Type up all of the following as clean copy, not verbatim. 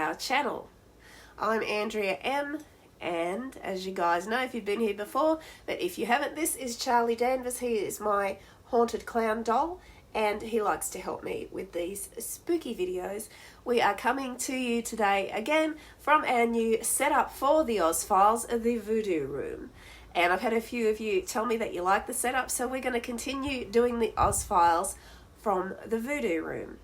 our channel. I'm Andrea.M. and as you guys know if you've been here before, but if you haven't, this is Charlie Danvers. He is my haunted clown doll and he likes to help me with these spooky videos. We are coming to you today again from our new setup for the Oz Files, the Voodoo Room. And I've had a few of you tell me that you like the setup, so we're going to continue doing the Oz Files from the Voodoo Room.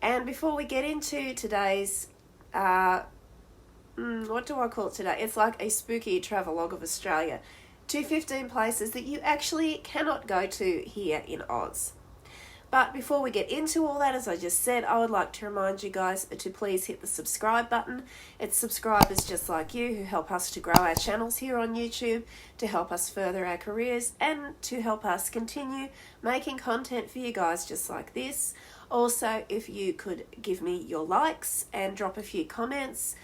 And before we get into today's, what do I call it today? It's like a spooky travelogue of Australia to 15 places that you actually cannot go to here in Oz. But before we get into all that, as I just said, I would like to remind you guys to please hit the subscribe button. It's subscribers just like you who help us to grow our channels here on YouTube, to help us further our careers, and to help us continue making content for you guys just like this. Also, if you could give me your likes and drop a few comments,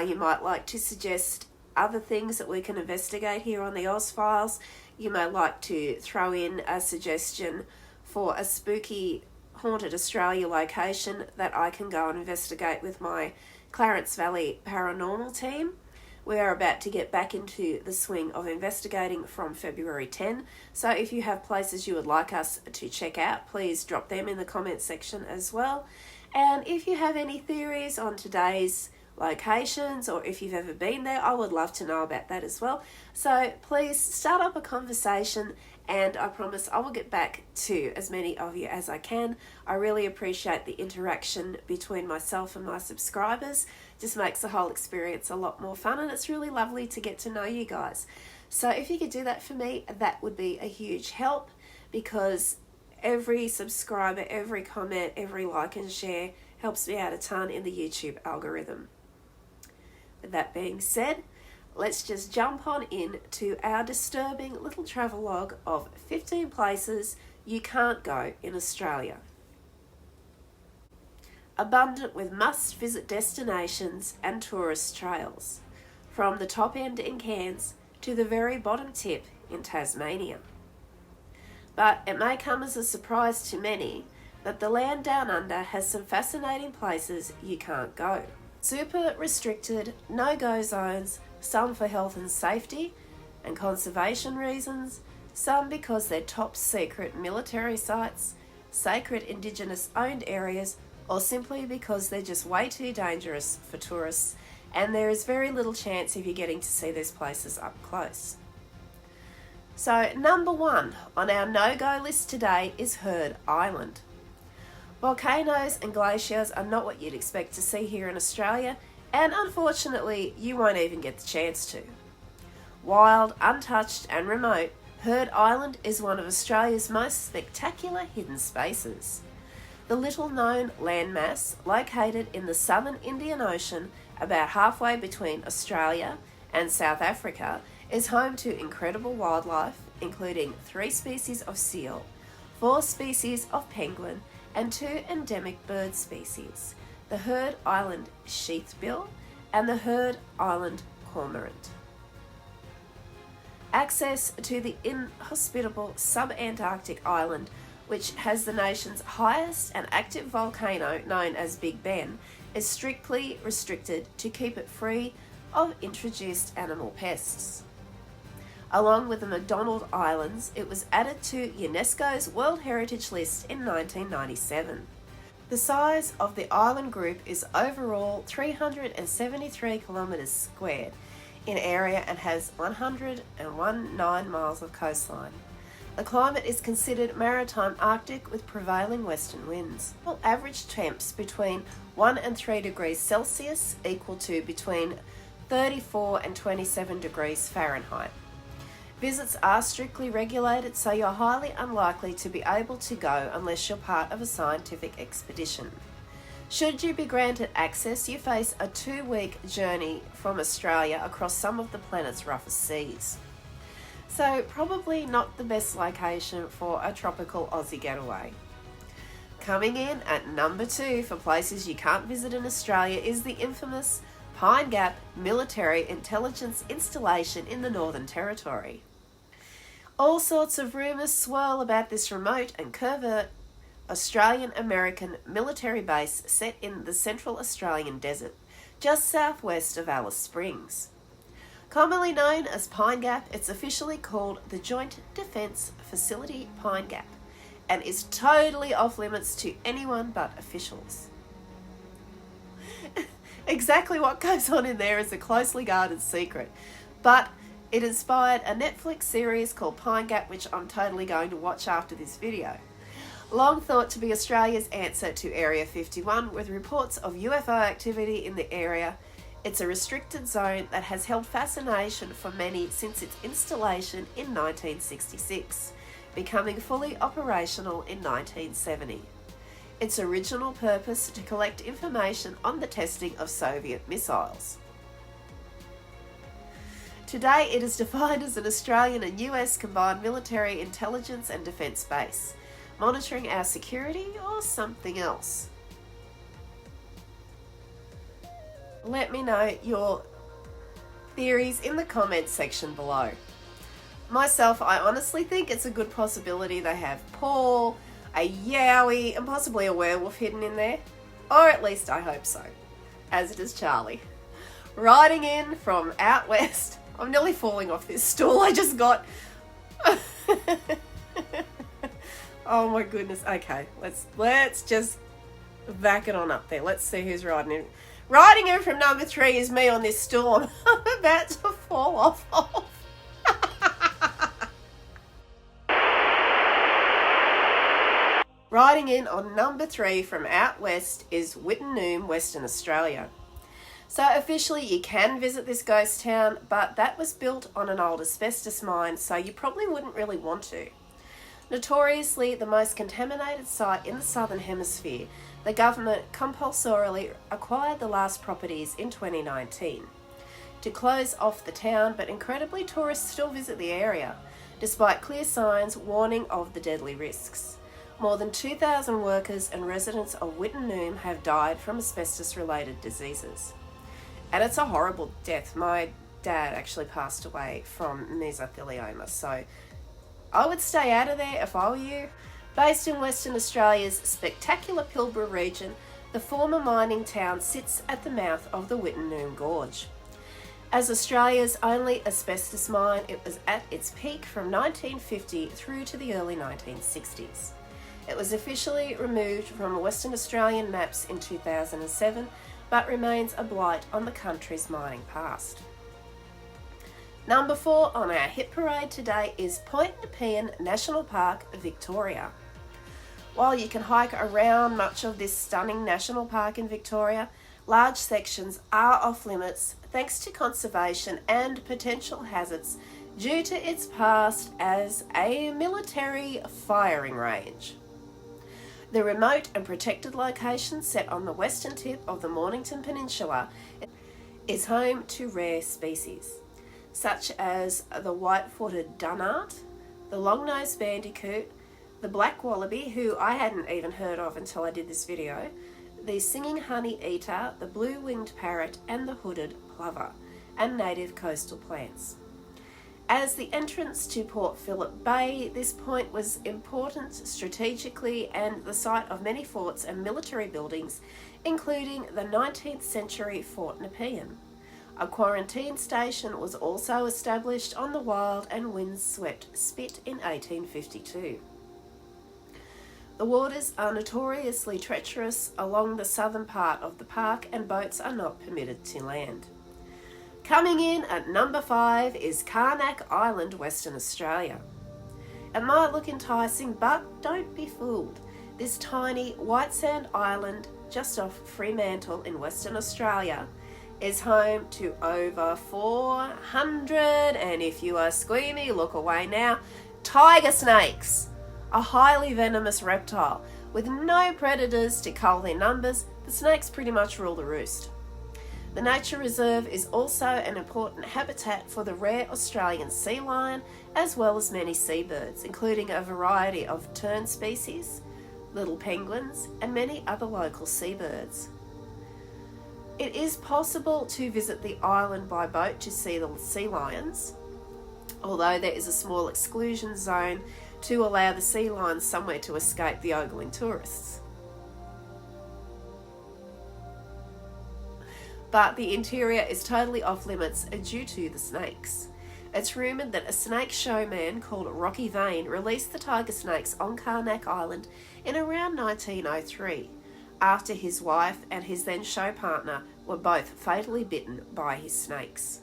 you might like to suggest other things that we can investigate here on the Oz Files. You may like to throw in a suggestion for a spooky haunted Australia location that I can go and investigate with my Clarence Valley Paranormal team. We are about to get back into the swing of investigating from February 10. So if you have places you would like us to check out, please drop them in the comment section as well. And if you have any theories on today's locations, or if you've ever been there, I would love to know about that as well. So please start up a conversation and I promise I will get back to as many of you as I can. I really appreciate the interaction between myself and my subscribers. Just makes the whole experience a lot more fun and it's really lovely to get to know you guys. So if you could do that for me, that would be a huge help, because every subscriber, every comment, every like and share helps me out a ton in the YouTube algorithm. With that being said, let's just jump on in to our disturbing little travelogue of 15 places you can't go in Australia. Abundant with must-visit destinations and tourist trails, from the top end in Cairns to the very bottom tip in Tasmania. But it may come as a surprise to many that the land down under has some fascinating places you can't go. Super restricted, no-go zones, some for health and safety and conservation reasons, some because they're top secret military sites, sacred Indigenous owned areas, or simply because they're just way too dangerous for tourists, and there is very little chance of you getting to see these places up close. So number 1 on our no-go list today is Heard Island. Volcanoes and glaciers are not what you'd expect to see here in Australia, and unfortunately you won't even get the chance to. Wild, untouched and remote, Heard Island is one of Australia's most spectacular hidden spaces. The little known landmass, located in the southern Indian Ocean about halfway between Australia and South Africa, is home to incredible wildlife including 3 species of seal, 4 species of penguin and 2 endemic bird species, the Heard Island sheathbill and the Heard Island cormorant. Access to the inhospitable sub-Antarctic island, which has the nation's highest and active volcano known as Big Ben, is strictly restricted to keep it free of introduced animal pests. Along with the McDonald Islands, it was added to UNESCO's World Heritage List in 1997. The size of the island group is overall 373 kilometres squared in area and has 119 miles of coastline. The climate is considered maritime Arctic with prevailing western winds. Average temps between 1 and 3 degrees Celsius, equal to between 34 and 27 degrees Fahrenheit. Visits are strictly regulated, so you're highly unlikely to be able to go unless you're part of a scientific expedition. Should you be granted access, you face a 2-week journey from Australia across some of the planet's roughest seas. So probably not the best location for a tropical Aussie getaway. Coming in at number 2 for places you can't visit in Australia is the infamous Pine Gap Military Intelligence Installation in the Northern Territory. All sorts of rumours swirl about this remote and covert Australian-American military base set in the Central Australian desert, just southwest of Alice Springs. Commonly known as Pine Gap, it's officially called the Joint Defence Facility Pine Gap and is totally off limits to anyone but officials. Exactly what goes on in there is a closely guarded secret, but it inspired a Netflix series called Pine Gap, which I'm totally going to watch after this video. Long thought to be Australia's answer to Area 51, with reports of UFO activity in the area, it's a restricted zone that has held fascination for many since its installation in 1966, becoming fully operational in 1970. Its original purpose to collect information on the testing of Soviet missiles. Today it is defined as an Australian and US combined military intelligence and defence base, monitoring our security or something else. Let me know your theories in the comments section below. Myself, I honestly think it's a good possibility they have Paul, a Yowie, and possibly a werewolf hidden in there. Or at least I hope so. As does Charlie. Riding in from out west. I'm nearly falling off this stool I just got. Oh my goodness. Okay, let's just back it on up there. Let's see who's riding in. Riding in from number 3 is me on this stool. I'm about to fall off. Riding in on number 3 from out west is Wittenoom, Western Australia. So officially you can visit this ghost town, but that was built on an old asbestos mine, so you probably wouldn't really want to. Notoriously the most contaminated site in the Southern Hemisphere, the government compulsorily acquired the last properties in 2019 to close off the town, but incredibly tourists still visit the area, despite clear signs warning of the deadly risks. More than 2,000 workers and residents of Wittenoom have died from asbestos-related diseases. And it's a horrible death. My dad actually passed away from mesothelioma, so I would stay out of there if I were you. Based in Western Australia's spectacular Pilbara region, the former mining town sits at the mouth of the Wittenoom Gorge. As Australia's only asbestos mine, it was at its peak from 1950 through to the early 1960s. It was officially removed from Western Australian maps in 2007, but remains a blight on the country's mining past. Number 4 on our hit parade today is Point Nepean National Park, Victoria. While you can hike around much of this stunning national park in Victoria, large sections are off limits thanks to conservation and potential hazards due to its past as a military firing range. The remote and protected location set on the western tip of the Mornington Peninsula is home to rare species, such as the white-footed dunnart, the long-nosed bandicoot, the black wallaby, who I hadn't even heard of until I did this video, the singing honey-eater, the blue-winged parrot, and the hooded plover, and native coastal plants. As the entrance to Port Phillip Bay, this point was important strategically and the site of many forts and military buildings, including the 19th century Fort Nepean. A quarantine station was also established on the wild and windswept Spit in 1852. The waters are notoriously treacherous along the southern part of the park, and boats are not permitted to land. Coming in at number 5 is Karnak Island, Western Australia. It might look enticing, but don't be fooled. This tiny white sand island just off Fremantle in Western Australia is home to over 400, and if you are squeamy, look away now, tiger snakes, a highly venomous reptile. With no predators to cull their numbers, the snakes pretty much rule the roost. The nature reserve is also an important habitat for the rare Australian sea lion, as well as many seabirds, including a variety of tern species, little penguins, and many other local seabirds. It is possible to visit the island by boat to see the sea lions, although there is a small exclusion zone to allow the sea lions somewhere to escape the ogling tourists. but the interior is totally off limits due to the snakes. It's rumoured that a snake showman called Rocky Vane released the tiger snakes on Karnak Island in around 1903, after his wife and his then show partner were both fatally bitten by his snakes.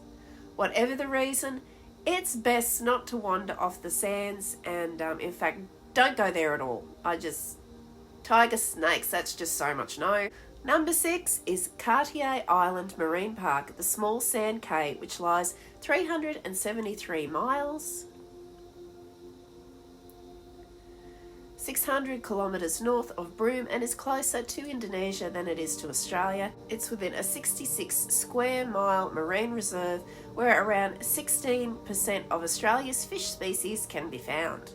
Whatever the reason, it's best not to wander off the sands, and in fact, don't go there at all. Tiger snakes, that's just so much no. Number 6 is Cartier Island Marine Park, the small sand cay, which lies 373 miles, 600 kilometres north of Broome, and is closer to Indonesia than it is to Australia. It's within a 66 square mile marine reserve where around 16% of Australia's fish species can be found.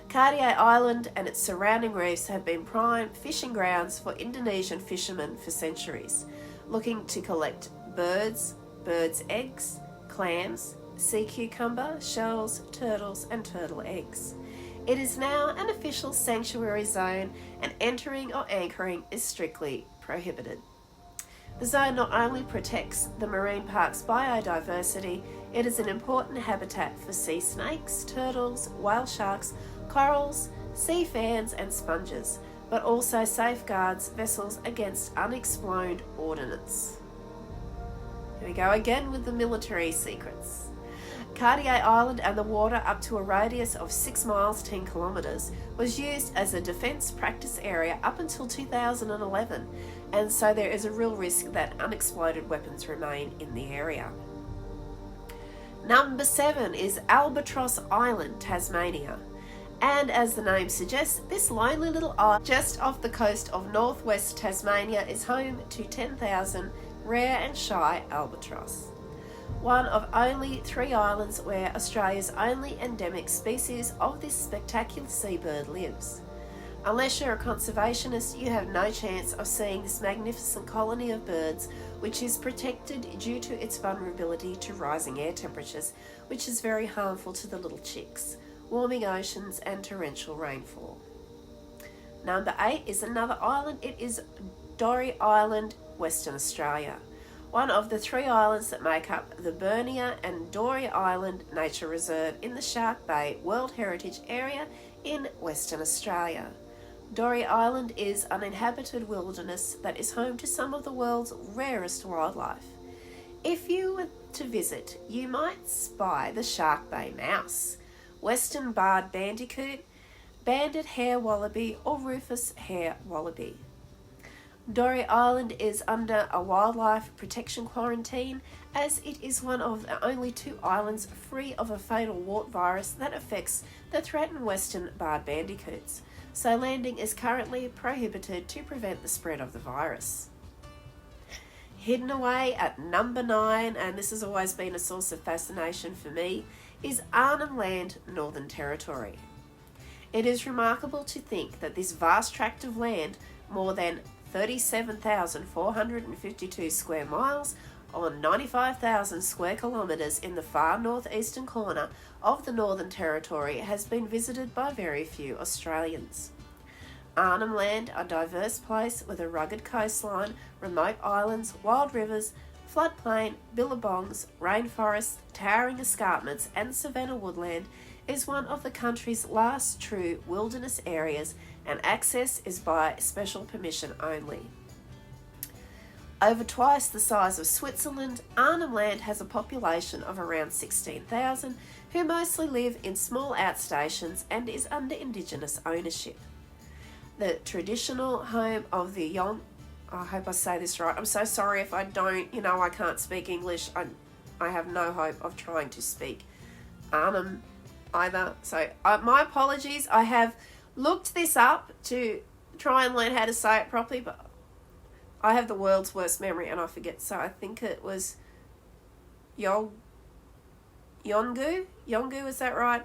Cartier Island and its surrounding reefs have been prime fishing grounds for Indonesian fishermen for centuries, looking to collect birds' eggs, clams, sea cucumber, shells, turtles, and turtle eggs. It is now an official sanctuary zone, and entering or anchoring is strictly prohibited. The zone not only protects the marine park's biodiversity, it is an important habitat for sea snakes, turtles, whale sharks, corals, sea fans and sponges, but also safeguards vessels against unexploded ordnance. Here we go again with the military secrets. Cartier Island and the water up to a radius of 6 miles 10 kilometres was used as a defence practice area up until 2011, and so there is a real risk that unexploded weapons remain in the area. Number 7 is Albatross Island, Tasmania. And as the name suggests, this lonely little island just off the coast of northwest Tasmania is home to 10,000 rare and shy albatross. One of only 3 islands where Australia's only endemic species of this spectacular seabird lives. Unless you're a conservationist, you have no chance of seeing this magnificent colony of birds, which is protected due to its vulnerability to rising air temperatures, which is very harmful to the little chicks, warming oceans and torrential rainfall. Number 8 is another island. It is Dorey Island, Western Australia. One of the 3 islands that make up the Bernier and Dorey Island Nature Reserve in the Shark Bay World Heritage Area in Western Australia. Dorey Island is an inhabited wilderness that is home to some of the world's rarest wildlife. If you were to visit, you might spy the Shark Bay mouse, western barred bandicoot, banded hair wallaby, or rufous hair wallaby. Dorey Island is under a wildlife protection quarantine, as it is one of the only 2 islands free of a fatal wart virus that affects the threatened western barred bandicoots, so landing is currently prohibited to prevent the spread of the virus. Hidden away at number 9, and this has always been a source of fascination for me, is Arnhem Land, Northern Territory. It is remarkable to think that this vast tract of land, more than 37,452 square miles on 95,000 square kilometres in the far northeastern corner of the Northern Territory, has been visited by very few Australians. Arnhem Land, a diverse place with a rugged coastline, remote islands, wild rivers, floodplain, billabongs, rainforests, towering escarpments and savanna woodland, is one of the country's last true wilderness areas, and access is by special permission only. Over twice the size of Switzerland, Arnhem Land has a population of around 16,000 who mostly live in small outstations and is under Indigenous ownership. The traditional home of the I hope I say this right. I'm so sorry if I don't. I can't speak English. I have no hope of trying to speak Arnhem either. So my apologies. I have looked this up to try and learn how to say it properly, but I have the world's worst memory and I forget. So I think it was Yongu? Yongu, is that right?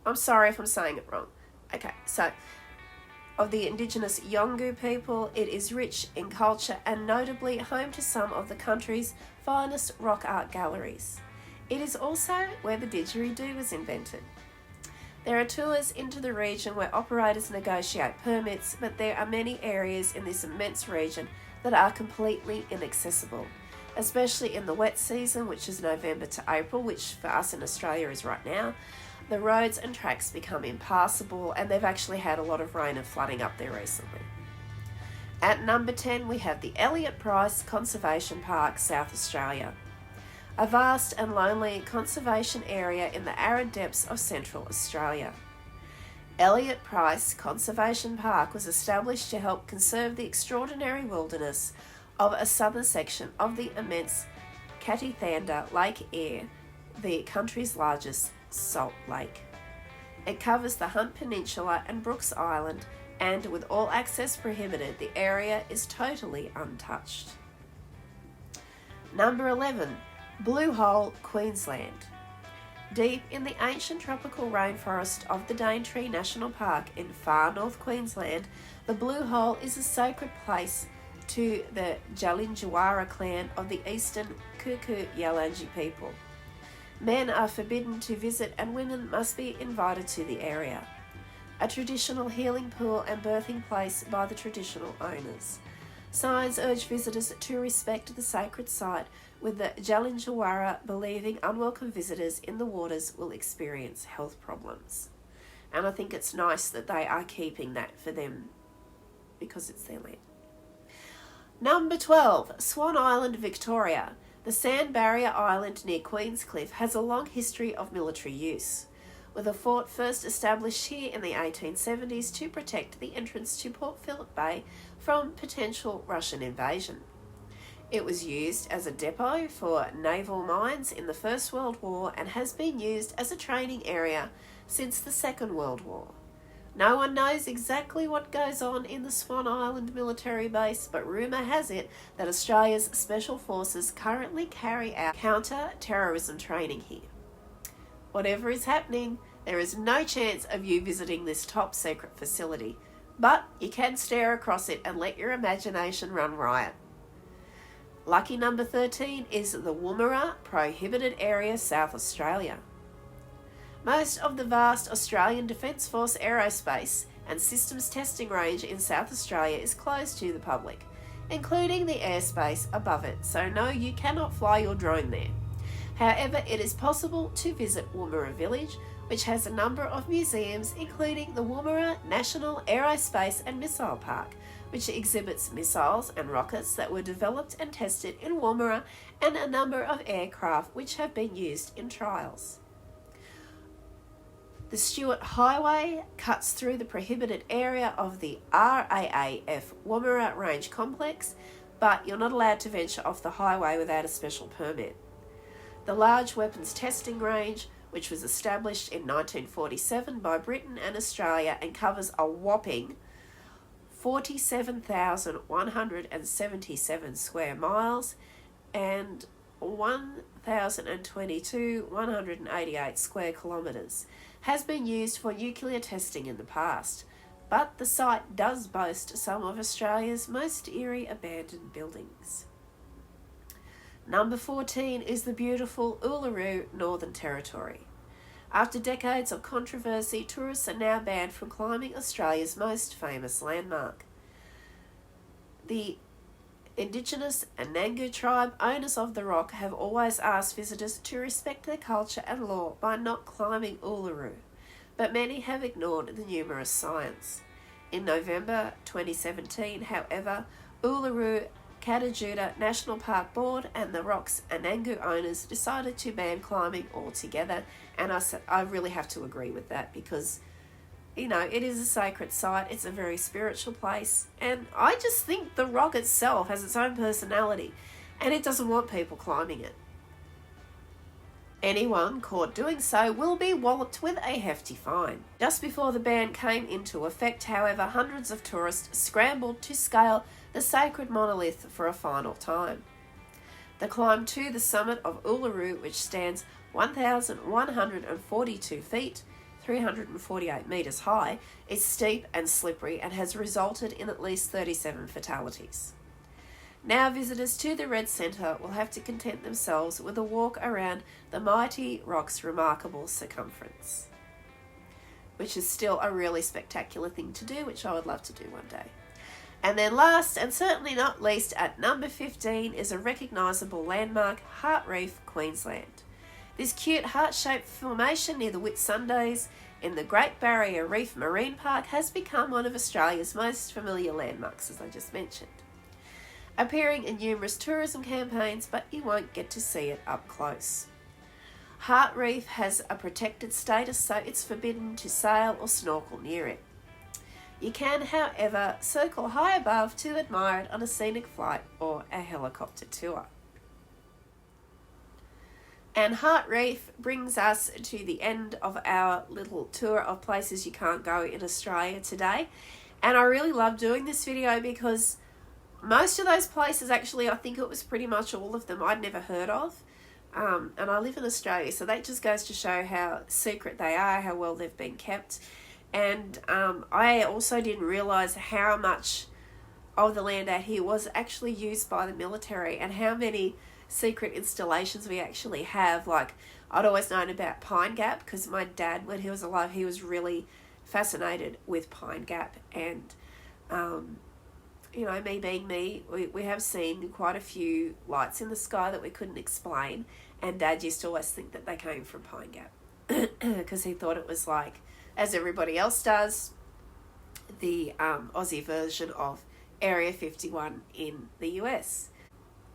I'm sorry if I'm saying it wrong. Okay, so of the Indigenous Yongu people, it is rich in culture and notably home to some of the country's finest rock art galleries. It is also where the didgeridoo was invented. There are tours into the region where operators negotiate permits, but there are many areas in this immense region that are completely inaccessible. especially in the wet season, which is November to April, which for us in Australia is right now. The roads and tracks become impassable, and they've actually had a lot of rain and flooding up there recently. At number 10, we have the Elliott Price Conservation Park, South Australia. A vast and lonely conservation area in the arid depths of Central Australia. Elliott Price Conservation Park was established to help conserve the extraordinary wilderness of a southern section of the immense Catithander Lake Eyre, the country's largest salt lake. It covers the Hunt Peninsula and Brooks Island, and with all access prohibited, the area is totally untouched. Number 11. Blue Hole, Queensland. Deep in the ancient tropical rainforest of the Daintree National Park in far north Queensland, the Blue Hole is a sacred place to the Jalinjawara clan of the eastern Kuku-Yalanji people. Men are forbidden to visit and women must be invited to the area. A traditional healing pool and birthing place by the traditional owners. Signs urge visitors to respect the sacred site, with the Jalinjawara believing unwelcome visitors in the waters will experience health problems. And I think it's nice that they are keeping that for them because it's their land. Number 12, Swan Island, Victoria. The sand barrier island near Queenscliff has a long history of military use, with a fort first established here in the 1870s to protect the entrance to Port Phillip Bay from potential Russian invasion. It was used as a depot for naval mines in the First World War and has been used as a training area since the Second World War. No one knows exactly what goes on in the Swan Island military base, but rumour has it that Australia's Special Forces currently carry out counter-terrorism training here. Whatever is happening, there is no chance of you visiting this top-secret facility, but you can stare across it and let your imagination run riot. Lucky number 13 is the Woomera Prohibited Area, South Australia. Most of the vast Australian Defence Force aerospace and systems testing range in South Australia is closed to the public, including the airspace above it, so no, you cannot fly your drone there. However, it is possible to visit Woomera Village, which has a number of museums, including the Woomera National Aerospace and Missile Park, which exhibits missiles and rockets that were developed and tested in Woomera, and a number of aircraft which have been used in trials. The Stuart Highway cuts through the prohibited area of the RAAF Woomera Range Complex, but you're not allowed to venture off the highway without a special permit. The Large Weapons Testing Range, which was established in 1947 by Britain and Australia and covers a whopping 47,177 square miles and 1,022,188 square kilometres, has been used for nuclear testing in the past, but the site does boast some of Australia's most eerie abandoned buildings. Number 14 is the beautiful Uluru, Northern Territory. After decades of controversy, tourists are now banned from climbing Australia's most famous landmark. The Indigenous Anangu tribe, owners of the rock, have always asked visitors to respect their culture and law by not climbing Uluru, but many have ignored the numerous signs. In November 2017, however, Uluru Katajuda National Park Board and the rock's Anangu owners decided to ban climbing altogether, and I really have to agree with that because, you know, it is a sacred site, it's a very spiritual place, and I just think the rock itself has its own personality and it doesn't want people climbing it. Anyone caught doing so will be walloped with a hefty fine. Just before the ban came into effect, however, hundreds of tourists scrambled to scale the sacred monolith for a final time. The climb to the summit of Uluru, which stands 1,142 feet, 348 metres high, is steep and slippery and has resulted in at least 37 fatalities. Now visitors to the Red Centre will have to content themselves with a walk around the mighty rock's remarkable circumference, which is still a really spectacular thing to do, which I would love to do one day. And then last and certainly not least, at number 15 is a recognisable landmark, Heart Reef, Queensland. This cute heart-shaped formation near the Whitsundays in the Great Barrier Reef Marine Park has become one of Australia's most familiar landmarks, as I just mentioned, appearing in numerous tourism campaigns, but you won't get to see it up close. Heart Reef has a protected status, so it's forbidden to sail or snorkel near it. You can, however, circle high above to admire it on a scenic flight or a helicopter tour. And Heart Reef brings us to the end of our little tour of places you can't go in Australia today. And I really love doing this video because most of those places, actually, I think it was pretty much all of them I'd never heard of. And I live in Australia, so that just goes to show how secret they are, how well they've been kept. And I also didn't realise how much of the land out here was actually used by the military and how many secret installations we actually have. Like, I'd always known about Pine Gap because my dad, when he was alive, he was really fascinated with Pine Gap. And, you know, me being me, we have seen quite a few lights in the sky that we couldn't explain. And Dad used to always think that they came from Pine Gap because he thought it was like, as everybody else does, the Aussie version of Area 51 in the US.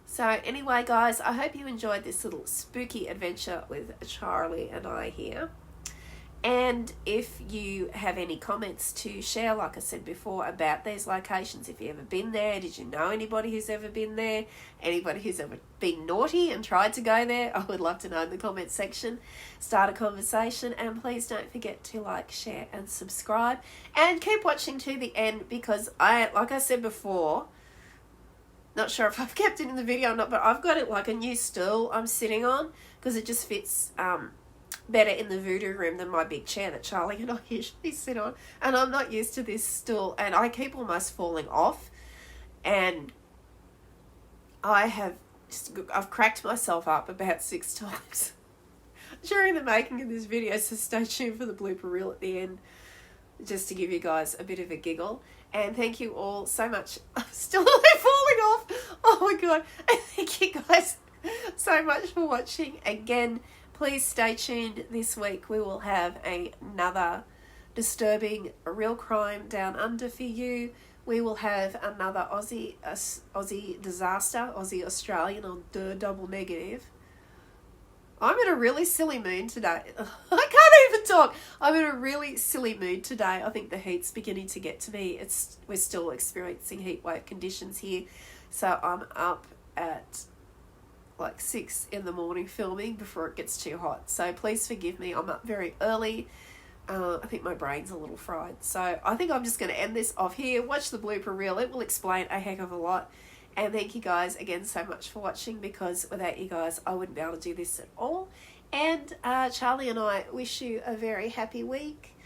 So anyway, guys, I hope you enjoyed this little spooky adventure with Charlie and I here. And if you have any comments to share, like I said before, about these locations, if you've ever been there, did you know anybody who's ever been there, anybody who's ever been naughty and tried to go there, I would love to know in the comments section. Start a conversation, and please don't forget to like, share and subscribe, and keep watching to the end because like I said before, not sure if I've kept it in the video or not, but I've got it like a new stool I'm sitting on because it just fits better in the voodoo room than my big chair that Charlie and I usually sit on. And I'm not used to this stool, and I keep almost falling off. And I've cracked myself up about 6 times during the making of this video, so stay tuned for the blooper reel at the end, just to give you guys a bit of a giggle. And thank you all so much. I'm still falling off. Oh my god. And thank you guys so much for watching. Again, please stay tuned this week. We will have another disturbing real crime down under for you. We will have another Aussie disaster, Aussie Australian on double negative. I'm in a really silly mood today. I can't even talk. I'm in a really silly mood today. I think the heat's beginning to get to me. We're still experiencing heat wave conditions here. So I'm up at like 6 in the morning filming before it gets too hot. So please forgive me. I'm up very early. I think my brain's a little fried. So I think I'm just going to end this off here. Watch the blooper reel. It will explain a heck of a lot. And thank you guys again so much for watching, because without you guys, I wouldn't be able to do this at all. And Charlie and I wish you a very happy week.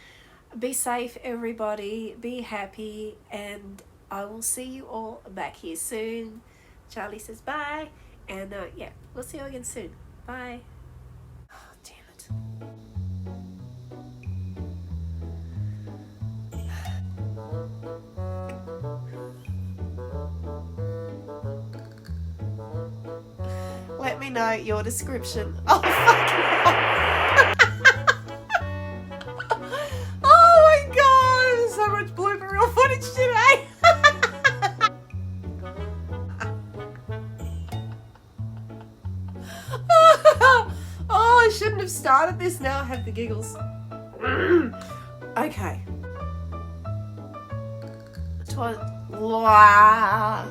Be safe, everybody. Be happy. And I will see you all back here soon. Charlie says bye. And yeah, we'll see you again soon. Bye. Oh, damn it. Let me know your description. Oh, fuck. Oh my god, there's so much blooper reel footage today. Oh, I shouldn't have started this. Now I have the giggles. Okay. Wow.